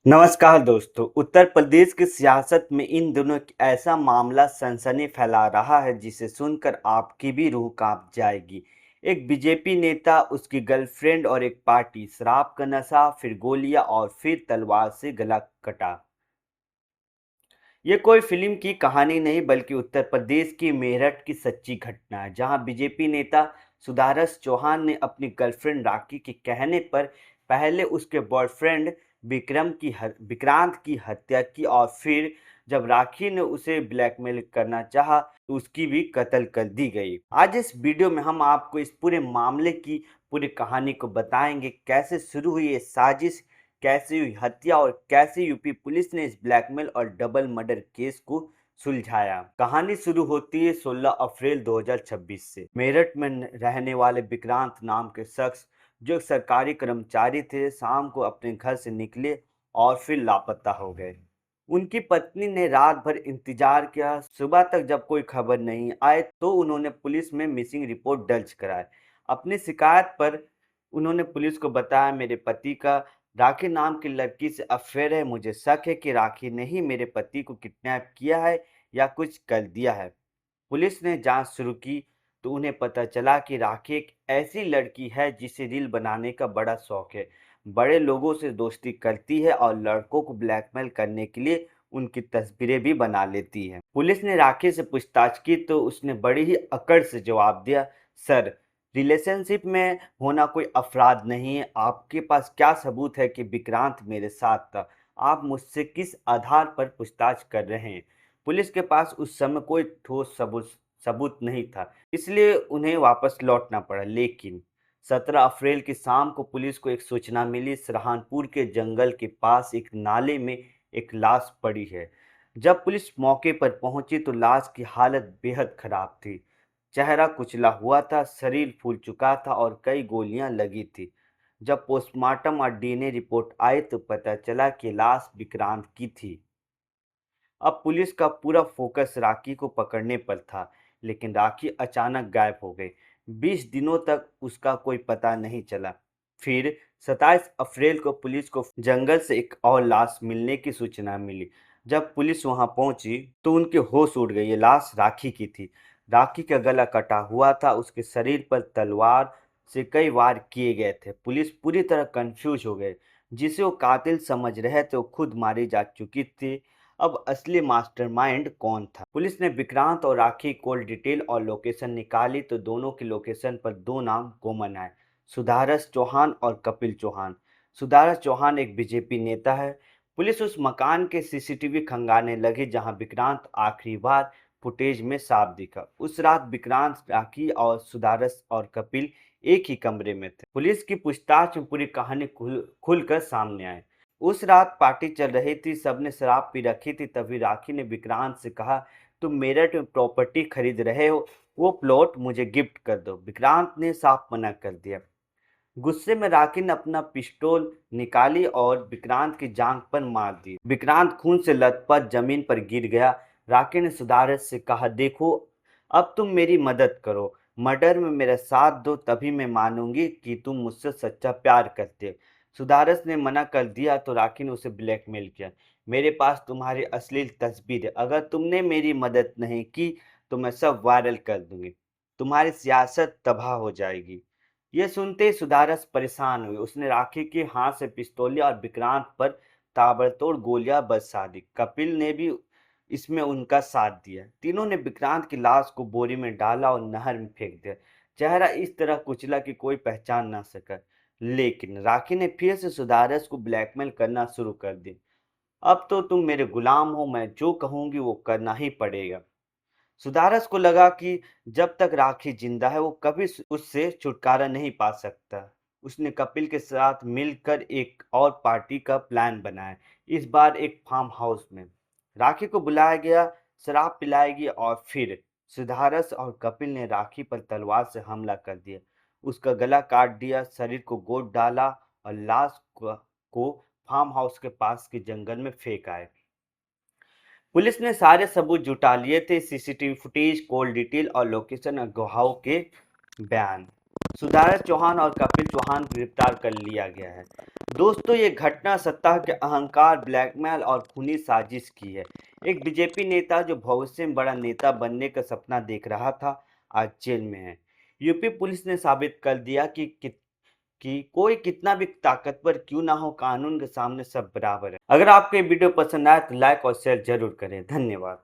नमस्कार दोस्तों। उत्तर प्रदेश की सियासत में इन दिनों एक ऐसा मामला सनसनी फैला रहा है जिसे सुनकर आपकी भी रूह कांप जाएगी। एक बीजेपी नेता, उसकी गर्लफ्रेंड और एक पार्टी, शराब का नशा, फिर गोलियां और फिर तलवार से गला कटा। ये कोई फिल्म की कहानी नहीं बल्कि उत्तर प्रदेश की मेरठ की सच्ची घटना है, जहां बीजेपी नेता सुधारस चौहान ने अपनी गर्लफ्रेंड राखी के कहने पर पहले उसके बॉयफ्रेंड विक्रांत की हत्या की और फिर जब राखी ने उसे ब्लैकमेल करना चाहा तो उसकी भी कत्ल कर दी गई। आज इस वीडियो में हम आपको इस पूरे मामले की पूरी कहानी को बताएंगे, कैसे शुरू हुई ये साजिश, कैसे हुई हत्या और कैसे यूपी पुलिस ने इस ब्लैकमेल और डबल मर्डर केस को सुलझाया। कहानी शुरू होती है 16 अप्रैल 2026 से। मेरठ में रहने वाले विक्रांत नाम के शख्स, जो एक सरकारी कर्मचारी थे, शाम को अपने घर से निकले और फिर लापता हो गए। उनकी पत्नी ने रात भर इंतजार किया। सुबह तक जब कोई खबर नहीं आए तो उन्होंने पुलिस में मिसिंग रिपोर्ट दर्ज कराई। अपनी शिकायत पर उन्होंने पुलिस को बताया, मेरे पति का राखी नाम की लड़की से अफेयर है। मुझे शक है कि राखी ने ही मेरे पति को किडनैप किया है या कुछ कर दिया है। पुलिस ने जांच शुरू की तो उन्हें पता चला कि राखी एक ऐसी लड़की है जिसे रील बनाने का बड़ा शौक है। बड़े लोगों से दोस्ती करती है और लड़कों को ब्लैकमेल करने के लिए उनकी तस्वीरें भी बना लेती है। पुलिस ने राखी से पूछताछ की तो उसने बड़ी ही अकड़ से जवाब दिया, सर, रिलेशनशिप में होना कोई अपराध नहीं है। आपके पास क्या सबूत है कि विक्रांत मेरे साथ था? आप मुझसे किस आधार पर पूछताछ कर रहे हैं? पुलिस के पास उस समय कोई ठोस सबूत नहीं था, इसलिए उन्हें वापस लौटना पड़ा। लेकिन 17 अप्रैल की शाम को पुलिस को एक सूचना मिली, सहारनपुर के जंगल के पास एक नाले में एक लाश पड़ी है। जब पुलिस मौके पर पहुंची तो लाश की हालत बेहद खराब थी। चेहरा कुचला हुआ था, शरीर फूल चुका था और कई गोलियां लगी थी। जब पोस्टमार्टम और डीएनए रिपोर्ट आई तो पता चला कि लाश विक्रांत की थी। अब पुलिस का पूरा फोकस राखी को पकड़ने पर था, लेकिन राखी अचानक गायब हो गई। 20 दिनों तक उसका कोई पता नहीं चला। फिर 27 अप्रैल को पुलिस को जंगल से एक और लाश मिलने की सूचना मिली। जब पुलिस वहां पहुंची तो उनके होश उड़ गए। ये लाश राखी की थी। राखी का गला कटा हुआ था, उसके शरीर पर तलवार से कई वार किए गए थे। पुलिस पूरी तरह कंफ्यूज हो गए। जिसे वो कातिल समझ रहे थे वो खुद मारी जा चुकी थी। अब असली मास्टरमाइंड कौन था? पुलिस ने विक्रांत और राखी कॉल डिटेल और लोकेशन निकाली तो दोनों की लोकेशन पर दो नाम कॉमन आए, सुधारस चौहान और कपिल चौहान। सुधारस चौहान एक बीजेपी नेता है। पुलिस उस मकान के सीसीटीवी खंगालने लगी जहां विक्रांत आखिरी बार फुटेज में साफ दिखा। उस रात विक्रांत, राखी और सुधारस और कपिल एक ही कमरे में थे। पुलिस की पूछताछ में पूरी कहानी खुलकर सामने आई। उस रात पार्टी चल रही थी, सबने शराब पी रखी थी। तभी राखी ने विक्रांत से कहा, तुम मेरठ में प्रॉपर्टी खरीद रहे हो, वो प्लॉट मुझे गिफ्ट कर दो। विक्रांत ने साफ मना कर दिया। गुस्से में राखी ने अपना पिस्तौल निकाली और विक्रांत की जांघ पर मार दी। विक्रांत खून से लथपथ जमीन पर गिर गया। राखी ने सुधारस से कहा, देखो, अब तुम मेरी मदद करो, मर्डर में मेरा साथ दो, तभी मैं मानूंगी कि तुम मुझसे सच्चा प्यार करते। सुधारस ने मना कर दिया तो राखी ने उसे ब्लैकमेल किया, मेरे पास तुम्हारी अश्लील तस्वीर है, अगर तुमने मेरी मदद नहीं की तो मैं सब वायरल कर दूंगी, तुम्हारी सियासत तबाह हो जाएगी। ये सुनते ही सुधारस परेशान हुई। उसने राखी के हाथ से पिस्तौलिया और विक्रांत पर ताबड़तोड़ गोलियां बरसा दी। कपिल ने भी इसमें उनका साथ दिया। तीनों ने विक्रांत की लाश को बोरी में डाला और नहर में फेंक दिया। चेहरा इस तरह कुचला कि कोई पहचान ना सका। लेकिन राखी ने फिर से सुधारस को ब्लैकमेल करना शुरू कर दिया। अब तो तुम मेरे गुलाम हो, मैं जो कहूंगी वो करना ही पड़ेगा। सुधारस को लगा कि जब तक राखी जिंदा है वो कभी उससे छुटकारा नहीं पा सकता। उसने कपिल के साथ मिलकर एक और पार्टी का प्लान बनाया, इस बार एक फार्म हाउस में। राखी को बुलाया गया, शराब पिलाएगी और फिर सुधारस और कपिल ने राखी पर तलवार से हमला कर दिया। उसका गला काट दिया, शरीर को गोद डाला और लाश को फार्म हाउस के पास के जंगल में फेंक आए। पुलिस ने सारे सबूत जुटा लिए थे, सीसीटीवी फुटेज, कॉल डिटेल और लोकेशन और गवाहों के बयान। सुधारस चौहान और कपिल चौहान को गिरफ्तार कर लिया गया है। दोस्तों, ये घटना सत्ता के अहंकार, ब्लैकमेल और खूनी साजिश की है। एक बीजेपी नेता जो भविष्य में बड़ा नेता बनने का सपना देख रहा था, आज जेल में है। यूपी पुलिस ने साबित कर दिया कि कोई कितना भी ताकतवर क्यों ना हो, कानून के सामने सब बराबर है। अगर आपको ये वीडियो पसंद आए तो लाइक और शेयर जरूर करें। धन्यवाद।